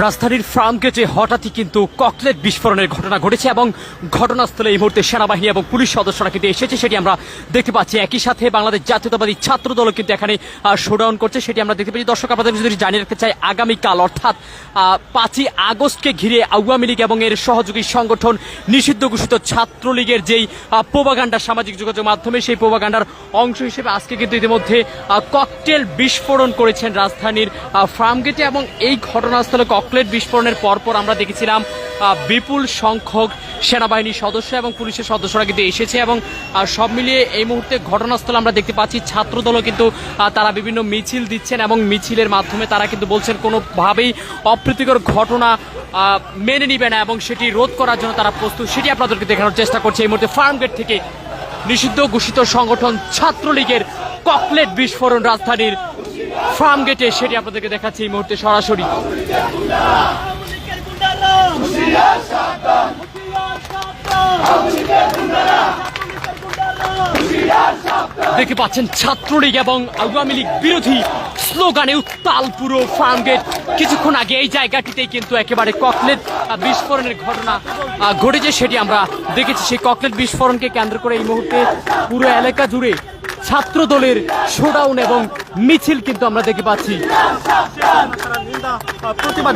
রাজধানীর ফার্মগেটে হঠাৎই কিন্তু ককলেট বিস্ফোরণের ঘটনা ঘটেছে এবং ঘটনাস্থলে এই মুহূর্তে সেনাবাহিনী এবং পুলিশ সদস্যরা কিন্তু এসেছে, সেটি আমরা দেখতে পাচ্ছি। একই সাথে বাংলাদেশ জাতীয়তাবাদী ছাত্র দলও কিন্তু এখানে শোডাউন করছে, সেটি আমরা দেখতে পাচ্ছি। দর্শক, আপনাদের যদি জানিয়ে রাখতে চাই, আগামীকাল অর্থাৎ 5ই আগস্টকে ঘিরে আওয়ামী লীগ এবং এর সহযোগী সংগঠন নিষিদ্ধ ঘোষিত ছাত্রলীগের যেই প্রোপাগান্ডা সামাজিক যোগাযোগ মাধ্যমে, সেই প্রোপাগান্ডার অংশ হিসেবে আজকে কিন্তু ইতিমধ্যে ককটেল বিস্ফোরণ করেছেন রাজধানীর ফার্মগেটে। এবং এই ঘটনাস্থলে ককটেল বিস্ফোরণের পরপর আমরা দেখেছিলাম বিপুল সংখ্যক সেনাবাহিনীর সদস্য এবং পুলিশের সদস্যরা কিন্তু এসেছে এবং সব মিলিয়ে এই মুহূর্তে ঘটনাস্থলে আমরা দেখতে পাচ্ছি ছাত্রদলও কিন্তু তারা বিভিন্ন মিছিল দিচ্ছেন এবং মিছিলের মাধ্যমে তারা কিন্তু বলছেন কোনোভাবেই অপ্রীতিকর ঘটনা মেনে নিবে না এবং সেটি রোধ করার জন্য তারা প্রস্তুত, সেটি আপনাদেরকে দেখানোর চেষ্টা করছে। এই মুহূর্তে ফার্মগেট থেকে নিষিদ্ধ ঘোষিত সংগঠন ছাত্রলীগের ককটেল বিস্ফোরণ রাজধানীর ফার্মগেটে, সেটি আপনাদেরকে দেখাচ্ছি এই মুহূর্তে সরাসরি। দেখতে পাচ্ছেন ছাত্রলীগ এবং আওয়ামী লীগ বিরোধী স্লোগানে উত্তাল পুরো ফার্মগেট। কিছুক্ষণ আগে এই জায়গাটিতেই কিন্তু একেবারে ককটেল বিস্ফোরণের ঘটনা ঘটেছে, সেটি আমরা দেখেছি। সেই ককটেল বিস্ফোরণকে কেন্দ্র করে এই মুহূর্তে পুরো এলাকা জুড়ে ছাত্র দলের শোডাউন এবং মিছিল কিন্তু আমরা দেখতে পাচ্ছি। প্রতিবাদ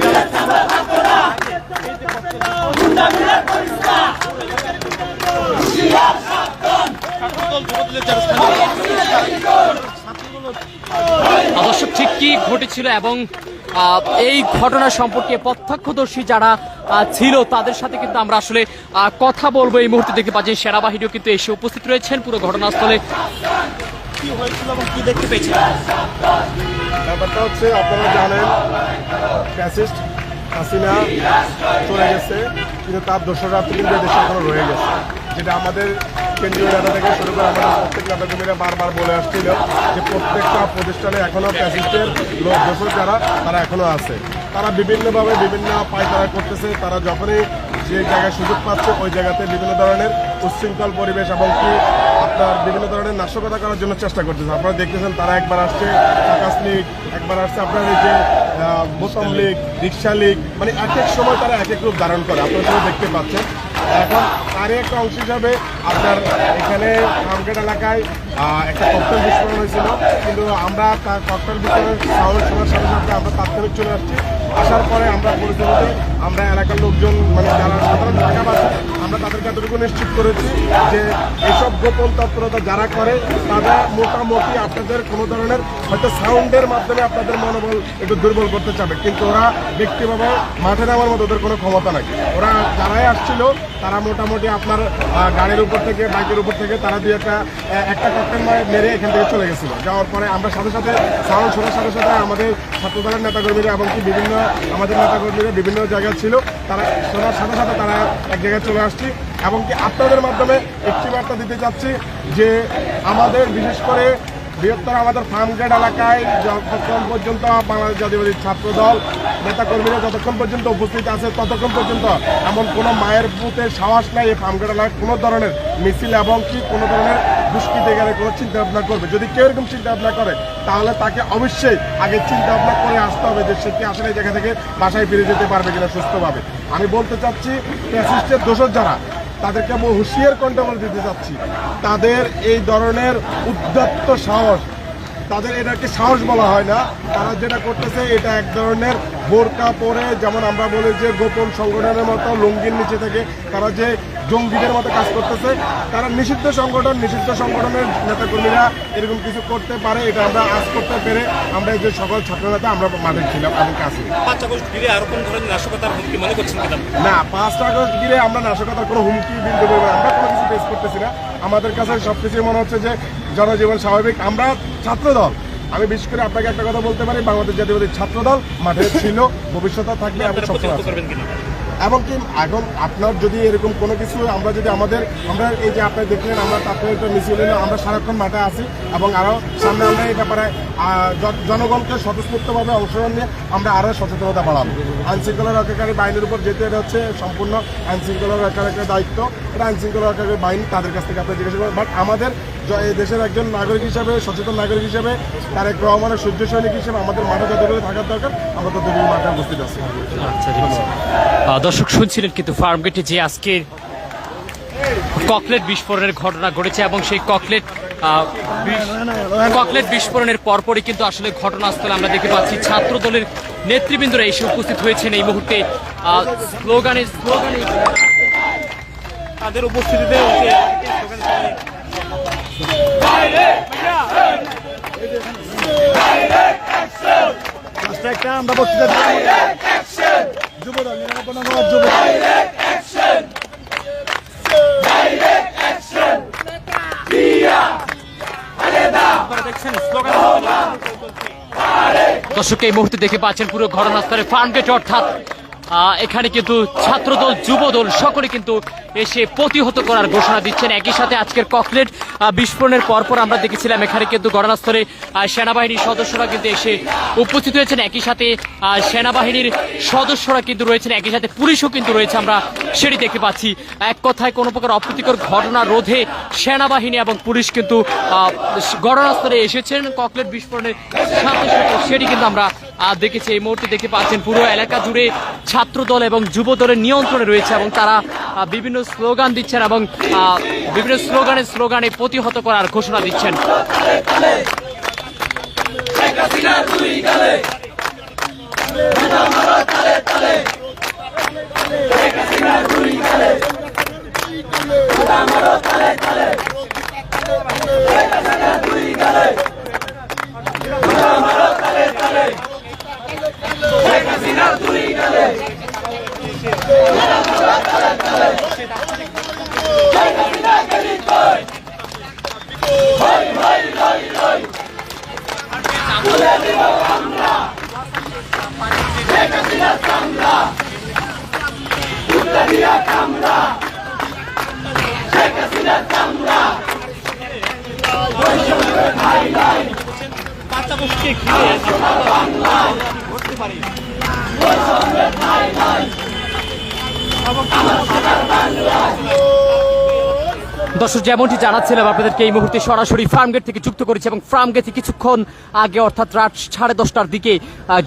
দর্শক, ঠিক কি ঘটেছিল এবং এই ঘটনা সম্পর্কে প্রত্যক্ষদর্শী যারা ছিল তাদের সাথে কিন্তু আমরা আসলে কথা বলবো। এই মুহূর্তে দেখতে পাচ্ছি সেনাবাহিনীও কিন্তু এসে উপস্থিত রয়েছেন পুরো ঘটনাস্থলে। কি হয়েছিল এবং কি দেখতে পেয়েছেন? ব্যাপারটা হচ্ছে, আপনারা জানেন ফ্যাসিস্ট হাসিনা চলে গেছে, কিন্তু তার দোসররা কিন্তু দেশে এখনো রয়ে গেছে, যেটা আমাদের কেন্দ্রীয় নেতা থেকে শুরু করে আমাদের প্রত্যেক নেতাকর্মীরা বারবার বলে আসছিল যে প্রত্যেকটা প্রতিষ্ঠানে এখনও ফ্যাসিস্টের লোক দোসর যারা তারা এখনও আছে। তারা বিভিন্নভাবে বিভিন্ন পায়তারা করতেছে। তারা যখনই যে জায়গায় সুযোগ পাচ্ছে ওই জায়গাতে বিভিন্ন ধরনের উচ্ছৃঙ্খল পরিবেশ এবং কি আপনার বিভিন্ন ধরনের নাশকতা করার জন্য চেষ্টা করতেছে। আপনারা দেখতেছেন তারা একবার আসছে আকাশ লীগ, একবার আসছে আপনার এই যে বোতাম লীগ, রিক্সা লীগ, মানে এক এক সময় তারা এক এক রূপ ধারণ করে, আপনারা সবাই দেখতে পাচ্ছেন। এখন তারই একটা অংশ হিসাবে আপনার এখানে ফার্মগেট এলাকায় একটা ককটেল বিস্ফোরণ হয়েছিল, কিন্তু আমরা তার ককটেল বিস্ফোরণের সাউন্ড শোনার সাথে সাথে আমরা তাৎক্ষণিক চলে আসছি। আসার পরে আমরা পরিচালিত আমরা এলাকার লোকজন, মানে যারা সাধারণ এলাকাবাসী, আমরা তাদেরকে এতটুকু নিশ্চিত করেছি যে এসব গোপন তৎপরতা যারা করে তারা মোটামুটি আপনাদের কোনো ধরনের হয়তো সাউন্ডের মাধ্যমে আপনাদের মনোবল একটু দুর্বল করতে চাবে, কিন্তু ওরা ব্যক্তিভাবে মাঠে নামার মতো ওদের কোনো ক্ষমতা নাই। ওরা যারাই আসছিল তারা মোটামুটি আপনার গাড়ির উপর থেকে, বাইকের উপর থেকে তারা দিয়ে একটা ককটেল মেরে এখান থেকে চলে গেছিল। যাওয়ার পরে আমরা সাথে সাথে সাউন্ড শোনার সাথে সাথে আমাদের ছাত্রদলের নেতাকর্মীরা এবং কি বিভিন্ন আমাদের নেতাকর্মীরা বিভিন্ন জায়গায় ছিল, তারা শোনার সাথে সাথে তারা এক জায়গায় চলে আসছি। এবং কি আপনাদের মাধ্যমে একটি বার্তা দিতে চাচ্ছি যে আমাদের বিশেষ করে বৃহত্তর আমাদের ফার্মগেট এলাকায় যতক্ষণ পর্যন্ত বাংলাদেশ জাতীয়তাবাদী ছাত্র দল নেতাকর্মীরা যতক্ষণ পর্যন্ত উপস্থিত আছে ততক্ষণ পর্যন্ত এমন কোনো মায়ের বুথের সাহস নাই এই ফার্মগেট এলাকায় কোনো ধরনের মিছিল এবং কি কোনো ধরনের দুষ্কৃতি গেলে কোনো চিন্তা ভাবনা করবে। যদি কেউ এরকম চিন্তা ভাবনা করে তাহলে তাকে অবশ্যই আগে চিন্তা ভাবনা করে আসতে হবে যে সে কি আসলে এই জায়গা থেকে বাসায় ফিরে যেতে পারবে কিনা সুস্থভাবে। আমি বলতে চাচ্ছি ফ্যাসিস্টের দোষর যারা, তাদেরকে আমি হুঁশিয়ার কণ্ঠে বলে দিতে চাচ্ছি, তাদের এই ধরনের উদ্ধত্ত সাহস, তাদের এটাকে সাহস বলা হয় না, তারা যেটা করতেছে এটা এক ধরনের বোরকা পরে, যেমন আমরা বলি যে গোপন সংগঠনের মতো লুঙ্গির নিচে থেকে তারা যে জঙ্গিদের মতো কাজ করতেছে। তারা নিষিদ্ধ সংগঠন, নিষিদ্ধ সংগঠনের নেতাকর্মীরা এরকম কিছু করতে পারে, এটা আমরা আজ করতে পেরে আমরা এই যে সকল ছাত্রনেতা আমরা মাঠে ছিলাম এবং কাছে। 5 আগস্ট ঘিরে আর কোন ধরনের নাশকতার হুমকি মনে করছেন কিনা? না, 5 আগস্ট ঘিরে আমরা নাশকতার কোনো হুমকি বিন্দু আমরা কোনো কিছু ফেস করতেছি না। আমাদের কাছে সব কিছুই মনে হচ্ছে যে জনজীবন স্বাভাবিক। আমরা ছাত্রদল, আমি বিশেষ করে আপনাকে একটা কথা বলতে পারি, বাংলাদেশ জাতীয়তাবাদী ছাত্রদল মাঠে ছিল, ভবিষ্যতে থাকবে এবং সবসময়। এমনকি এখন আপনার যদি এরকম কোনো কিছু আমরা এই যে আপনি দেখলেন আমরা তারপরে একটা মিছিল হলো, আমরা সারাক্ষণ মাঠে আছি এবং আরও সামনে আমরা এই ব্যাপারে জনগণকে স্বতঃস্ফূর্তভাবে অংশগ্রহণ নিয়ে আমরা আরও সচেতনতা বাড়াবো। আইনশৃঙ্খলা রক্ষাকারী বাহিনীর উপর যেহেতু এটা হচ্ছে সম্পূর্ণ আইনশৃঙ্খলা রক্ষাকারীর দায়িত্ব, এটা আইনশৃঙ্খলা রক্ষাকারী বাহিনী, তাদের কাছ থেকে আপনি জিজ্ঞাসা করবেন। বাট আমাদের এই দেশের একজন নাগরিক হিসাবে, সচেতন নাগরিক হিসাবে, তারেক রহমানের সূর্য সৈনিক হিসেবে আমাদের মাঠে যতটুকু থাকার দরকার আমরা ততটুকু মাঠে উপস্থিত আছি। দর্শক শুনছিলেন কিন্তু ফার্মগেটে যে আজকে ককলেট বিস্ফোরণের ঘটনা ঘটেছে এবং সেই ককলেট বিস্ফোরণের পরপরই কিন্তু আসলে ঘটনাস্থলে আমরা দেখতে পাচ্ছি ছাত্র দলের নেতৃবৃন্দরা এসে উপস্থিত হয়েছেন এই মুহূর্তে স্লোগানে তাদের উপস্থিতিতে একটা আমরা বক্তৃতা যুবদল দর্শক এই মুহূর্তে দেখে পাচ্ছেন পুরো ঘটনাস্থলে ফার্মগেট, অর্থাৎ এখানে কিন্তু ছাত্রদল যুবদল সকলে কিন্তু এসে প্রতিহত করার ঘোষণা দিচ্ছেন। একই সাথে আজকের ককলেট বিস্ফোরণের পরপর আমরা দেখেছিলাম এখানে কিন্তু ঘটনাস্থলে সেনাবাহিনীর সদস্যরা কিন্তু এসে উপস্থিত হয়েছেন। একই সাথে সেনাবাহিনীর সদস্যরা কিন্তু রয়েছেন, একই সাথে পুলিশও কিন্তু রয়েছে, আমরা সেটি দেখতে পাচ্ছি। এক কথায় কোনো প্রকার অপ্রীতিকর ঘটনা রোধে সেনাবাহিনী এবং পুলিশ কিন্তু ঘটনাস্থলে এসেছেন ককলেট বিস্ফোরণের সাথে সাথে, সেটি কিন্তু আমরা দেখেছি। এই মুহূর্তে দেখতে পাচ্ছেন পুরো এলাকা জুড়ে ছাত্রদল এবং যুব দলের নিয়ন্ত্রণে রয়েছে এবং তারা বিভিন্ন স্লোগান দিচ্ছেন এবং বিভিন্ন স্লোগানে প্রতিহত করার ঘোষণা দিচ্ছেন। দর্শক যেমনটি জানাচ্ছিলাম আপনাদেরকে এই মুহূর্তে সরাসরি ফার্মগেট থেকে যুক্ত করেছি এবং ফার্মগেটে কিছুক্ষণ আগে অর্থাৎ রাত 10:30টার দিকে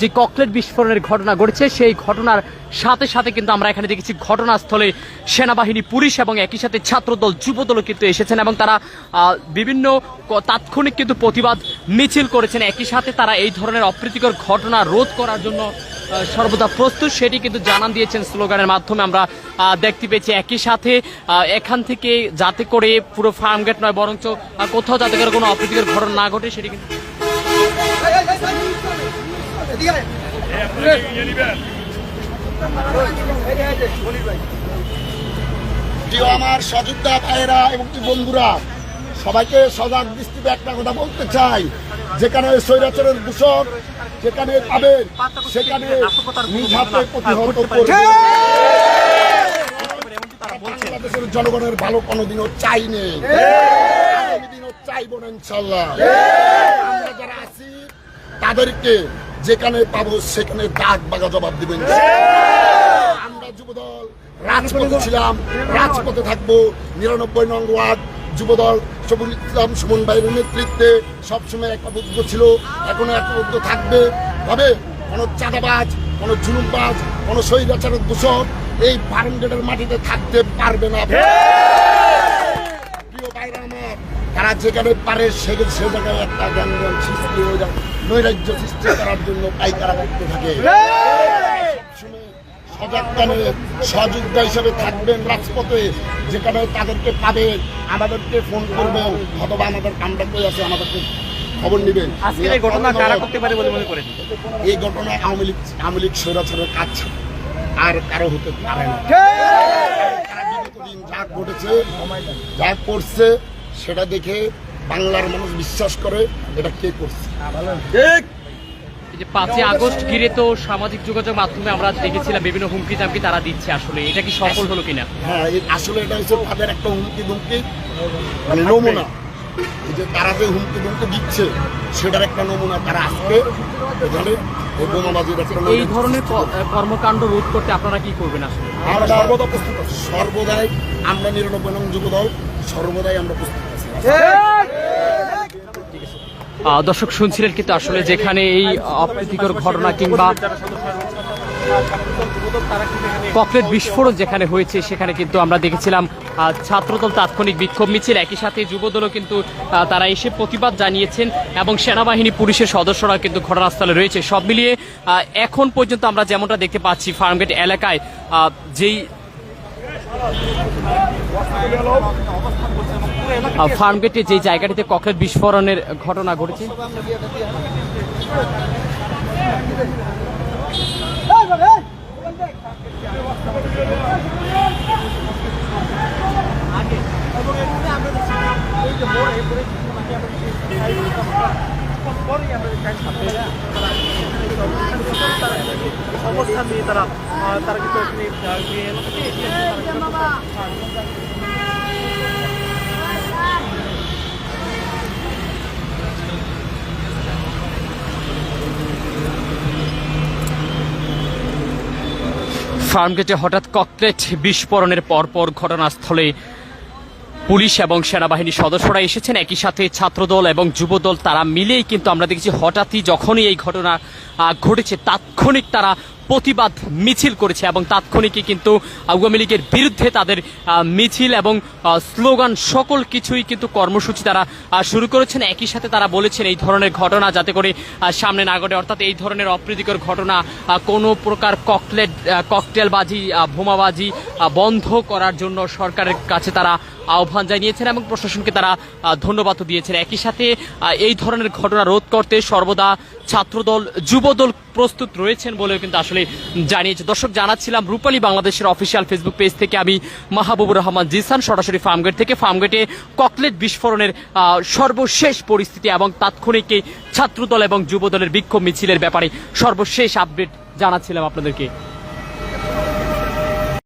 যে ককলেট বিস্ফোরণের ঘটনা ঘটেছে সেই ঘটনার সাথে সাথে কিন্তু আমরা এখানে দেখেছি ঘটনাস্থলে সেনাবাহিনী, পুলিশ এবং একই সাথে ছাত্রদল যুবদলও কিন্তু এসেছেন এবং তারা বিভিন্ন তাৎক্ষণিক কিন্তু প্রতিবাদ মিছিল করেছেন। একই সাথে তারা এই ধরনের অপ্রীতিকর ঘটনা রোধ করার জন্য সর্বদা প্রস্তুত, সেটি কিন্তু জানান দিয়েছেন স্লোগানের মাধ্যমে আমরা দেখতে পেয়েছি। একই সাথে এখান থেকে যাতে করে পুরো ফার্মগেট নয় বরঞ্চ কোথাও যাতে করে কোনো অপ্রীতিকর ঘটনা না ঘটে সেটি কিন্তু আমার সযোদ্ধা ভাইয়েরা এবং বন্ধুরা, সবাইকে সজাগ দৃষ্টিতে একটা কথা বলতে চাই, যেখানে স্বৈরাচারের দূষণ যেখানে পাবেন সেখানে নিজ হাতে প্রতিহত করবে। বাংলাদেশের জনগণের ভালো কোনোদিনও চাইনি, কোনোদিনও চাইব না ইনশাল্লাহ। আমরা যারা আছি তাদেরকে যেখানে পাবো সেখানে দাগ বাগা জবাব দিবেন। আমরা যুবদল রাজপথে ছিলাম, রাজপথে থাকবো। 99 নং ওয়ার্ড যুবদল সবুল ইসলাম সুমন ভাইয়ের নেতৃত্বে সবসময় একবদ্ধ ছিল, এখনো একবদ্ধ থাকবে। তবে কোনো চাঁদাবাজ, কোনো জুলুমবাজ, কোনো স্বৈরাচারের দূষণ এই ফার্মগেটের মাটিতে থাকতে পারবে না। প্রিয় ভাইরা আমার, তারা যেখানে পারে সে জায়গায় একটা জ্ঞান সৃষ্টি হয়ে যায়, নৈরাজ্য সৃষ্টি করার জন্য পাইকারা করতে থাকে। সহযোগিতা হিসেবে থাকবেন রাজপথে, যেখানে তাদেরকে পাবেন আমাদেরকে ফোন করবেন, অথবা আমাদের আমরা কই আছে আমাদেরকে খবর নেবেন। এই ঘটনা কারা করতে পারে বলে মনে করেন? এই ঘটনা আওয়ামী লীগ স্বৈরাচারের কাজ আর কারো হতে পারে না। দিন যা ঘটেছে, যা করছে সেটা দেখে বাংলার মানুষ বিশ্বাস করে এটা কে করছে। যে 5ই আগস্ট ঘিরে তো সামাজিক যোগাযোগ মাধ্যমে আমরা দেখেছিলাম বিভিন্ন হুমকি জামকি তারা দিচ্ছে, আসলে এটা কি সফল হলো কিনা? হ্যাঁ, আসলে এটা হচ্ছে তাদের একটা হুমকি দুমকি মানে নমুনা। এই যে তারা যে হুমকি দুমকি দিচ্ছে সেটার একটা নমুনা তারা আজকে এখানে এই বোমাবাজির একটা এই ধরনের কর্মকাণ্ড রোধ করতে আপনারা কি করবেন আসলে? আমরা সর্বদাই আমরা 99 নং যুব দল সর্বদাই আমরা প্রস্তুত আছি। দর্শক শুনছিলেন কিন্তু আসলে যেখানে এই অপ্রীতিকর ঘটনা কিংবা ককটেল বিস্ফোরণ যেখানে হয়েছে সেখানে কিন্তু আমরা দেখেছিলাম ছাত্রদল তাৎক্ষণিক বিক্ষোভ মিছিল, একই সাথে যুবদলও কিন্তু তারা এসে প্রতিবাদ জানিয়েছেন এবং সেনাবাহিনী পুলিশের সদস্যরা কিন্তু ঘটনাস্থলে রয়েছে। সব মিলিয়ে এখন পর্যন্ত আমরা যেমনটা দেখতে পাচ্ছি ফার্মগেট এলাকায় যেই ফার্মগেটে যে জায়গাটিতে ককটেল বিস্ফোরণের ঘটনা ঘটেছে অবস্থান নিয়ে তারা কিন্তু ফার্মগেটে হঠাৎ ককটেল বিস্ফোরণের পরপর ঘটনাস্থলে পুলিশ এবং সেনাবাহিনী সদস্যরা এসেছেন, একই সাথে ছাত্রদল এবং যুবদল তারা মিলেই কিন্তু আমরা দেখেছি হঠাৎই যখনই এই ঘটনা ঘটেছে তাৎক্ষণিক তারা প্রতিবাদ মিছিল করেছে এবং তাৎক্ষণিকই কিন্তু আওয়ামী লীগের বিরুদ্ধে তাদের মিছিল এবং স্লোগান সকল কিছুই কিন্তু কর্মসূচি তারা শুরু করেছেন। একই সাথে তারা বলেছেন এই ধরনের ঘটনা যাতে করে সামনে না ঘটে, অর্থাৎ এই ধরনের অপ্রীতিকর ঘটনা কোনো প্রকার ককটেলবাজি বোমাবাজি বন্ধ করার জন্য সরকারের কাছে তারা আহ্বান জানিয়েছেন এবং প্রশাসনকে তারা ধন্যবাদও দিয়েছেন। একই সাথে এই ধরনের ঘটনা রোধ করতে সর্বদা ছাত্রদল যুবদল প্রস্তুত রয়েছেন বলেও কিন্তু আসলে জানিয়েছে। দর্শক জানাচ্ছিলাম রূপালী বাংলাদেশের অফিসিয়াল ফেসবুক পেজ থেকে আমি মাহবুবুর রহমান জিসান, সরাসরি ফার্মগেট থেকে। ফার্মগেটে ককটেল বিস্ফোরণের সর্বশেষ পরিস্থিতি এবং তাৎক্ষণিক ছাত্রদল এবং যুবদলের বিক্ষোভ মিছিলের ব্যাপারে সর্বশেষ আপডেট জানাচ্ছিলাম আপনাদেরকে।